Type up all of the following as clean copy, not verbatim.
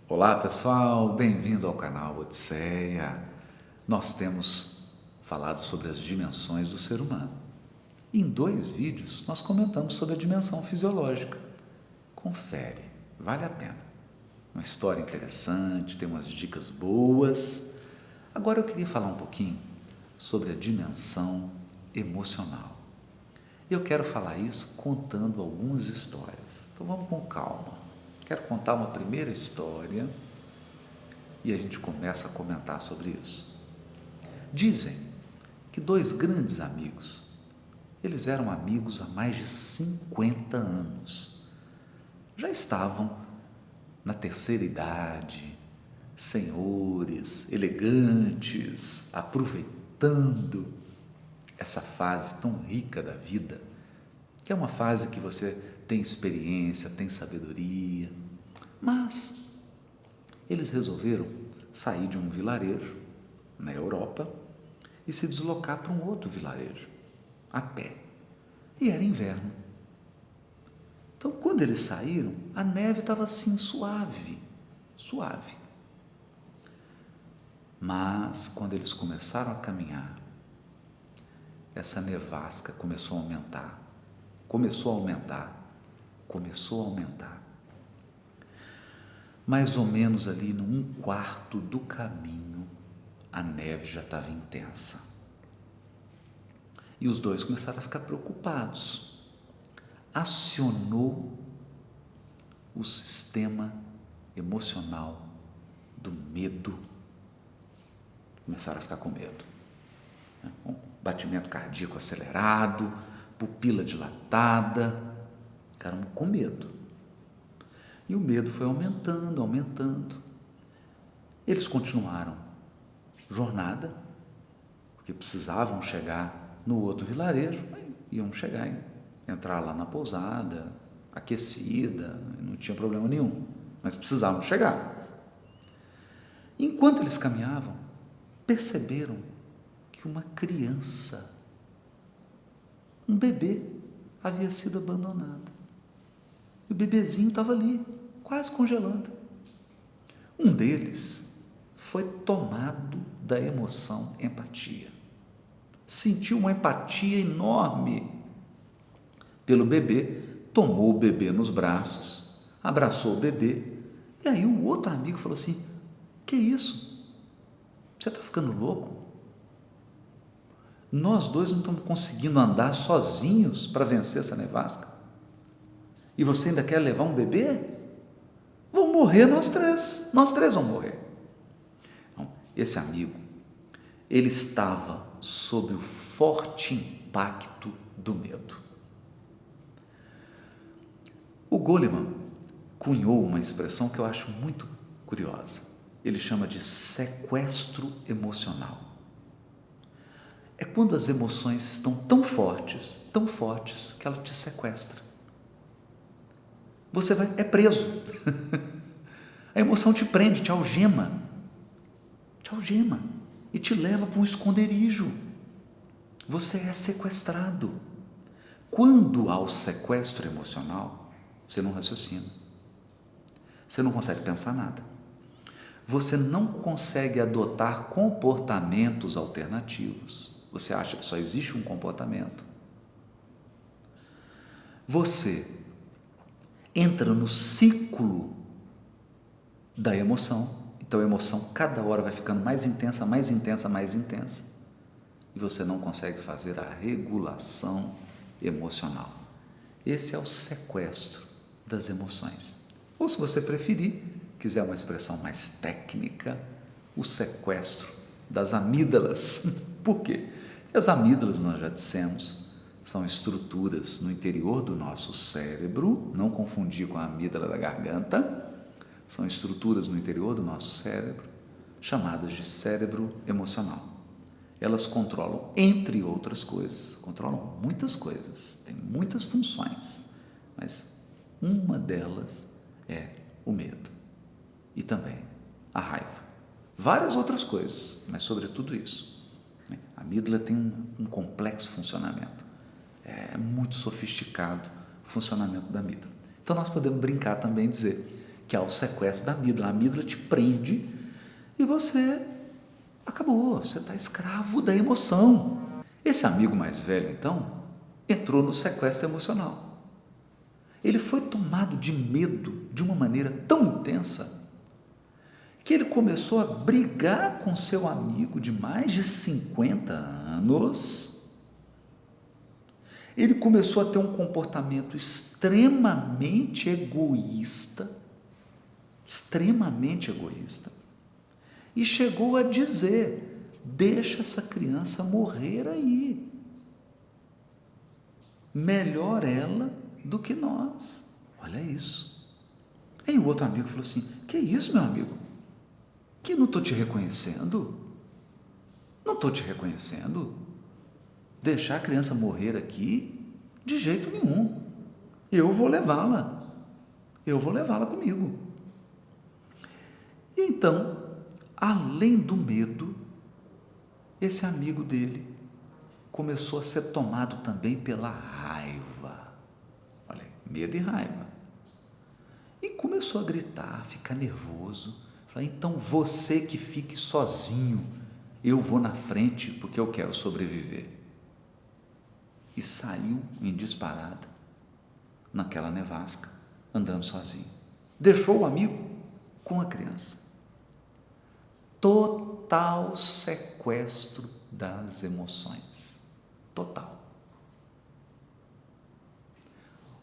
Olá pessoal, bem-vindo ao canal Odisseia. Nós temos falado sobre as dimensões do ser humano. Em 2 vídeos nós comentamos sobre a dimensão fisiológica. Confere, vale a pena. Uma história interessante, tem umas dicas boas. Agora eu queria falar um pouquinho sobre a dimensão emocional. Eu quero falar isso contando algumas histórias. Então vamos com calma. Quero contar uma primeira história e a gente começa a comentar sobre isso. Dizem que 2 grandes amigos, eles eram amigos há mais de 50 anos. Já estavam na terceira idade, senhores, elegantes, aproveitando essa fase tão rica da vida, que é uma fase que você tem experiência, tem sabedoria, mas eles resolveram sair de um vilarejo na Europa e se deslocar para um outro vilarejo, a pé. E era inverno. Então, quando eles saíram, a neve estava assim suave, suave. Mas, quando eles começaram a caminhar, essa nevasca começou a aumentar, começou a aumentar. Mais ou menos ali no 1/4 do caminho, a neve já estava intensa. E os 2 começaram a ficar preocupados. Acionou o sistema emocional do medo. Começaram a ficar com medo. Batimento cardíaco acelerado, pupila dilatada, ficaram com medo. E o medo foi aumentando. Eles continuaram jornada, porque precisavam chegar no outro vilarejo, iam chegar, entrar lá na pousada, aquecida, não tinha problema nenhum, mas precisavam chegar. Enquanto eles caminhavam, perceberam que uma criança, um bebê, havia sido abandonado. E o bebezinho estava ali, quase congelando. Um deles foi tomado da emoção empatia. Sentiu uma empatia enorme pelo bebê, tomou o bebê nos braços, abraçou o bebê. E aí o outro amigo falou assim: que isso? Você está ficando louco? Nós 2 não estamos conseguindo andar sozinhos para vencer essa nevasca? E você ainda quer levar um bebê? Vão morrer nós 3 vamos morrer. Então, esse amigo, ele estava sob o forte impacto do medo. O Goleman cunhou uma expressão que eu acho muito curiosa. Ele chama de sequestro emocional. É quando as emoções estão tão fortes, que ela te sequestra. Você é preso. A emoção te prende, te algema e te leva para um esconderijo. Você é sequestrado. Quando há o sequestro emocional, você não raciocina. Você não consegue pensar nada. Você não consegue adotar comportamentos alternativos. Você acha que só existe um comportamento. Você entra no ciclo da emoção. Então a emoção cada hora vai ficando mais intensa. E você não consegue fazer a regulação emocional. Esse é o sequestro das emoções. Ou, se você preferir, quiser uma expressão mais técnica, o sequestro das amígdalas. Por quê? As amígdalas, nós já dissemos, são estruturas no interior do nosso cérebro, não confundir com a amígdala da garganta, são estruturas no interior do nosso cérebro, chamadas de cérebro emocional. Elas controlam, entre outras coisas, controlam muitas coisas, têm muitas funções, mas uma delas é o medo e também a raiva. Várias outras coisas, mas sobretudo isso. A amígdala tem um complexo funcionamento. É muito sofisticado o funcionamento da amígdala. Então nós podemos brincar também e dizer que é o sequestro da amígdala. A amígdala te prende e você acabou, você está escravo da emoção. Esse amigo mais velho, então, entrou no sequestro emocional. Ele foi tomado de medo de uma maneira tão intensa que ele começou a brigar com seu amigo de mais de 50 anos. Ele começou a ter um comportamento extremamente egoísta, e chegou a dizer: deixa essa criança morrer aí, melhor ela do que nós. Olha isso. Aí o outro amigo falou assim: que isso, meu amigo? Que não estou te reconhecendo? Não estou te reconhecendo? Deixar a criança morrer aqui? De jeito nenhum. Eu vou levá-la comigo. E então, além do medo, esse amigo dele começou a ser tomado também pela raiva. Olha, medo e raiva. E começou a gritar, a ficar nervoso. Falei: então você que fique sozinho, eu vou na frente porque eu quero sobreviver. E saiu em disparada naquela nevasca, andando sozinho. Deixou o amigo com a criança. Total sequestro das emoções. Total.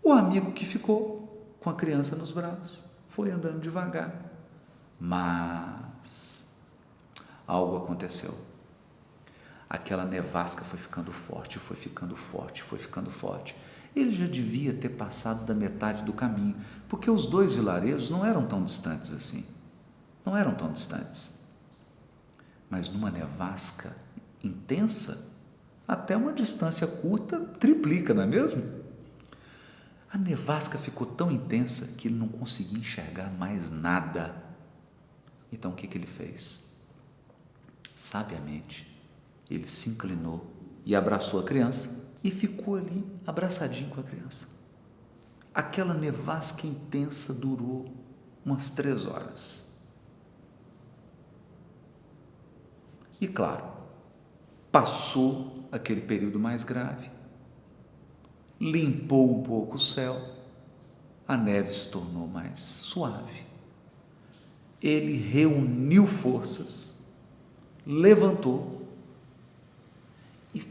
O amigo que ficou com a criança nos braços foi andando devagar. Mas algo aconteceu. Aquela nevasca foi ficando forte. Ele já devia ter passado da metade do caminho, porque os dois vilarejos não eram tão distantes assim. Mas numa nevasca intensa, até uma distância curta triplica, não é mesmo? A nevasca ficou tão intensa que ele não conseguia enxergar mais nada. Então o que ele fez? Sabiamente, ele se inclinou e abraçou a criança e ficou ali abraçadinho com a criança. Aquela nevasca intensa durou umas 3 horas. E claro, passou aquele período mais grave, limpou um pouco o céu, a neve se tornou mais suave. Ele reuniu forças, levantou e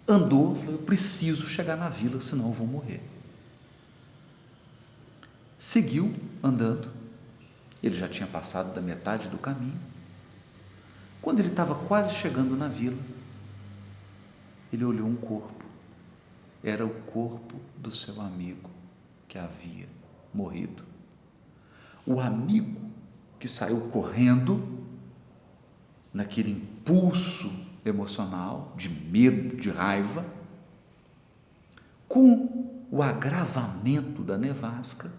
andou. Falou: eu preciso chegar na vila, senão eu vou morrer. Seguiu andando. Ele já tinha passado da metade do caminho. Quando ele estava quase chegando na vila, ele olhou um corpo. Era o corpo do seu amigo que havia morrido. O amigo que saiu correndo naquele impulso emocional de medo, de raiva, com o agravamento da nevasca,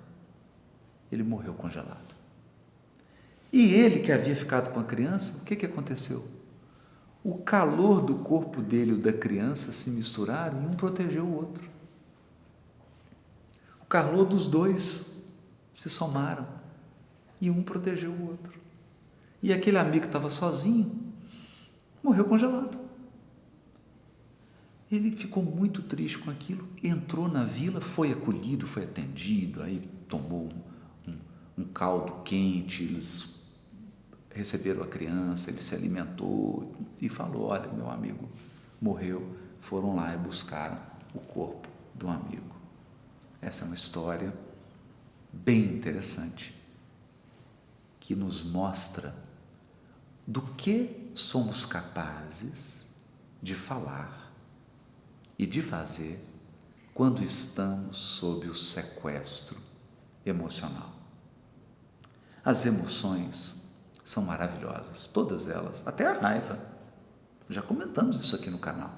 ele morreu congelado. E ele que havia ficado com a criança, o que aconteceu? O calor do corpo dele e o da criança se misturaram e um protegeu o outro. O calor dos dois se somaram e um protegeu o outro. E aquele amigo que estava sozinho morreu congelado. Ele ficou muito triste com aquilo, entrou na vila, foi acolhido, foi atendido, aí tomou um caldo quente, eles receberam a criança, ele se alimentou e falou: olha, meu amigo morreu. Foram lá e buscaram o corpo do amigo. Essa é uma história bem interessante, que nos mostra do que somos capazes de falar e de fazer quando estamos sob o sequestro emocional. As emoções são maravilhosas, todas elas, até a raiva. Já comentamos isso aqui no canal.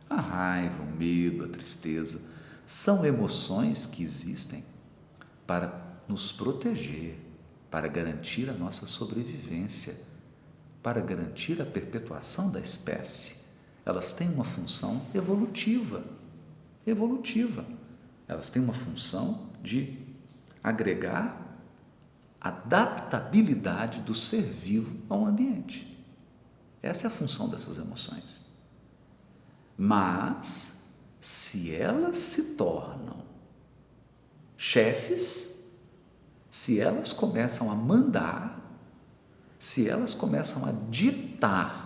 A raiva, o medo, a tristeza, são emoções que existem para nos proteger, para garantir a nossa sobrevivência, para garantir a perpetuação da espécie. Elas têm uma função evolutiva. Elas têm uma função de agregar adaptabilidade do ser vivo ao ambiente. Essa é a função dessas emoções. Mas, se elas se tornam chefes, se elas começam a mandar, se elas começam a ditar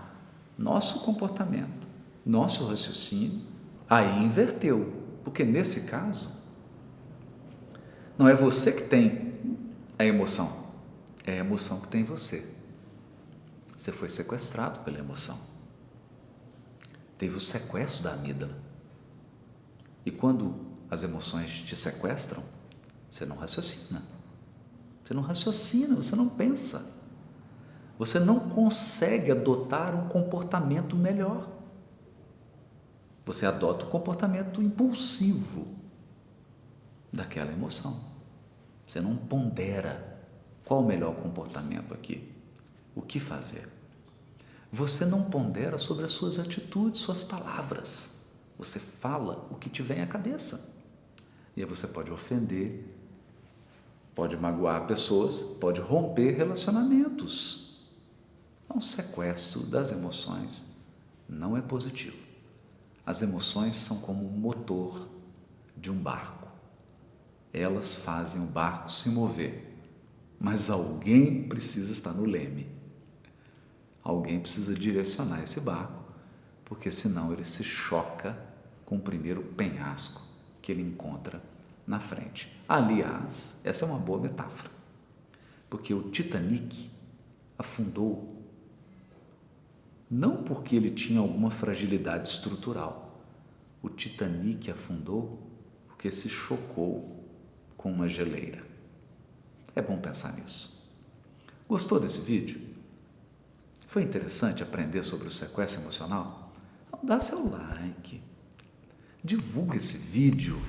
nosso comportamento, nosso raciocínio, aí inverteu, porque nesse caso, não é você que tem a emoção, é a emoção que tem você. Você foi sequestrado pela emoção. Teve o sequestro da amígdala. E quando as emoções te sequestram, você não raciocina. Você não raciocina, você não pensa. Você não consegue adotar um comportamento melhor. Você adota o comportamento impulsivo daquela emoção. Você não pondera qual o melhor comportamento aqui, o que fazer. Você não pondera sobre as suas atitudes, suas palavras. Você fala o que te vem à cabeça. E aí você pode ofender, pode magoar pessoas, pode romper relacionamentos. Um sequestro das emoções não é positivo. As emoções são como o motor de um barco. Elas fazem o barco se mover, mas alguém precisa estar no leme. Alguém precisa direcionar esse barco, porque senão ele se choca com o primeiro penhasco que ele encontra na frente. Aliás, essa é uma boa metáfora, porque o Titanic afundou não porque ele tinha alguma fragilidade estrutural. O Titanic afundou porque se chocou com uma geleira. É bom pensar nisso. Gostou desse vídeo? Foi interessante aprender sobre o sequestro emocional? Então, dá seu like, divulga esse vídeo,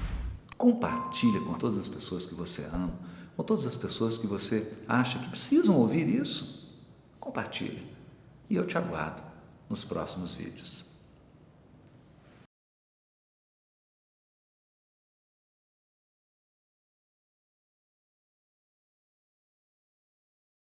compartilha com todas as pessoas que você ama, com todas as pessoas que você acha que precisam ouvir isso. Compartilha. E eu te aguardo nos próximos vídeos.